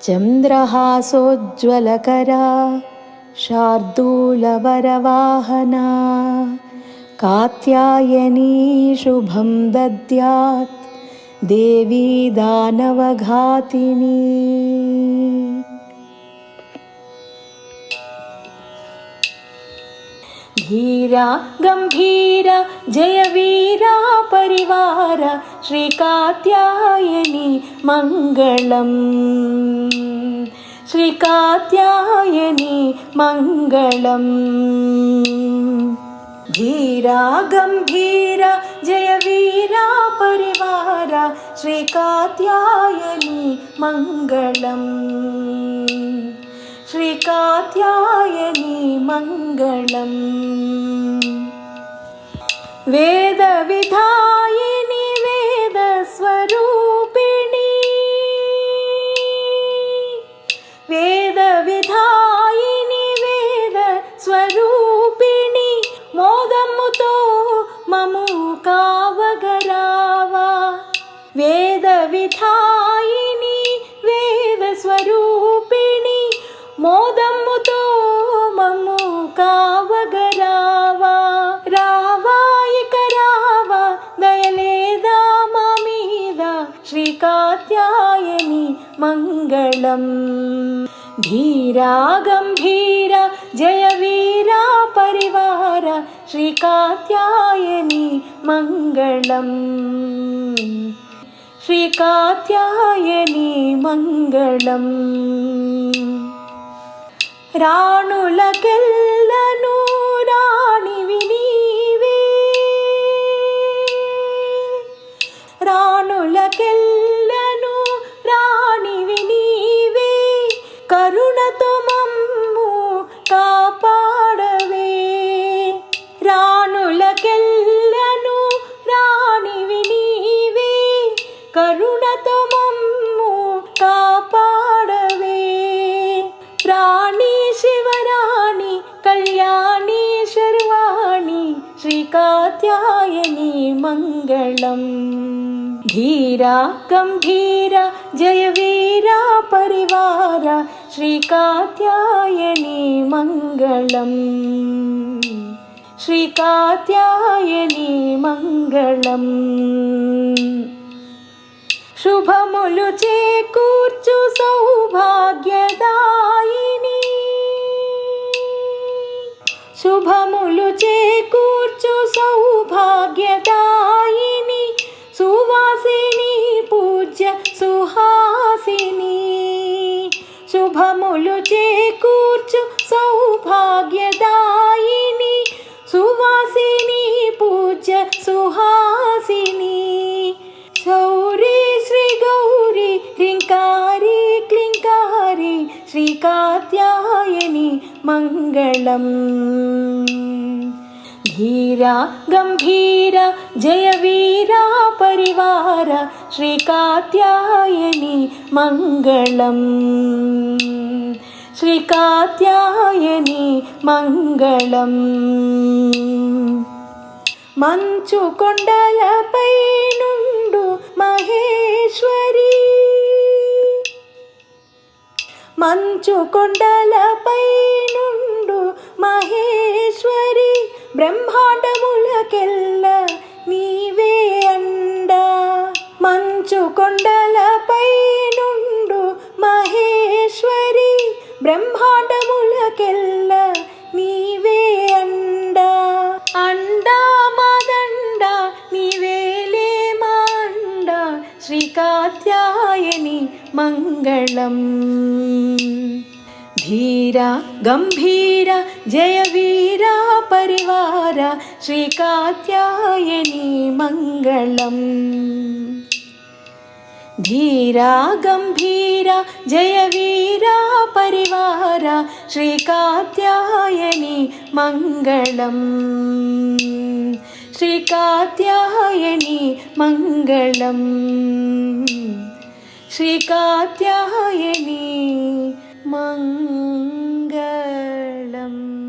चन्द्रहासोज्ज्वलकरा शार्दूलवरवाहना कात्यायनी शुभं दद्यात् देवी दानवघातिनी। धीरा गंभीरा जयवीरा परिवार श्रीकात्यायनी मंगलम्। श्रीकात्यायनी मंगलम्। धीरा गंभीरा जयवीरा परिवार श्रीकात्यायनी मंगलम्। श्रीकात्यायनी मंगलम्। वेदविधायिनी वेदस्वरूपिणी वेदविधायिनी वेदस्वरूपिणी మోదముతో మము కావగరావా। వేదవిధాయిని వేదస్వరూపిణి మోదముతో మము కావగరావా। రావా ఇక రావా దయలేదా మా మీద శ్రీకాత్యాయని మంగళం। धीरा गंभीरा जयवीरा परिवार श्रीकात्यायनी मंगलम्। श्रीकात्यायनी मंगलम्। राणुलकेल्लनु राणिवि नीवे राणुलकेल्लनु राणिवि नीवे కరుణతో మమ్ము కాపాడవే। రాణులకెల్లను రాణివి నీవే కరుణతో మమ్ము కాపాడవే। రాణి శివరాణి కళ్యాణి శర్వాణి శ్రీకాత్యాయని మంగళం। धीरा गंभीरा जयवीरा परिवार श्रीकात्यायनी मंगलम्। श्रीकात्यायनी मंगलम्। शुभमुलु चेकूर्चु सौभाग्यदायिनी शुभमुलु चेकूर्चु सौभाग्यदायिनी सुवासिनी पूज्य सुहासिनी। शुभमुलु चेकूर्चु सौभाग्यदायिनी सुवासिनी पूज्य सुहासिनी। शौरी श्री गौरी ह्रींकारी क्लींकारी श्रीकात्यायनी मंगलम्। धीरा गंभीरा जयवीरा परिवार श्रीकात्यायनी मंगलम्। श्रीकात्यायनी मंगलम्। మంచు కొండలపై నుండు మహేశ్వరి మంచు కొండలపై నుండు మహేశ్వరి బ్రహ్మాండములకెల్ల నీవే అండా। మంచు కొండలపై నుండు మహేశ్వరి బ్రహ్మాండములకెల్ల నీవే అండా। అండా మాదండా నీవేలే మాండా శ్రీకాత్యాయని మంగళం। धीरा गंभीरा जयवीरा परिवार श्रीकात्यायनी मंगलम्। धीरा गंभीरा जयवीरा परिवार श्रीकात्यायनी मंगलम्। श्रीकात्यायनी मंगलम्। श्रीकात्यायनी मंगलम्।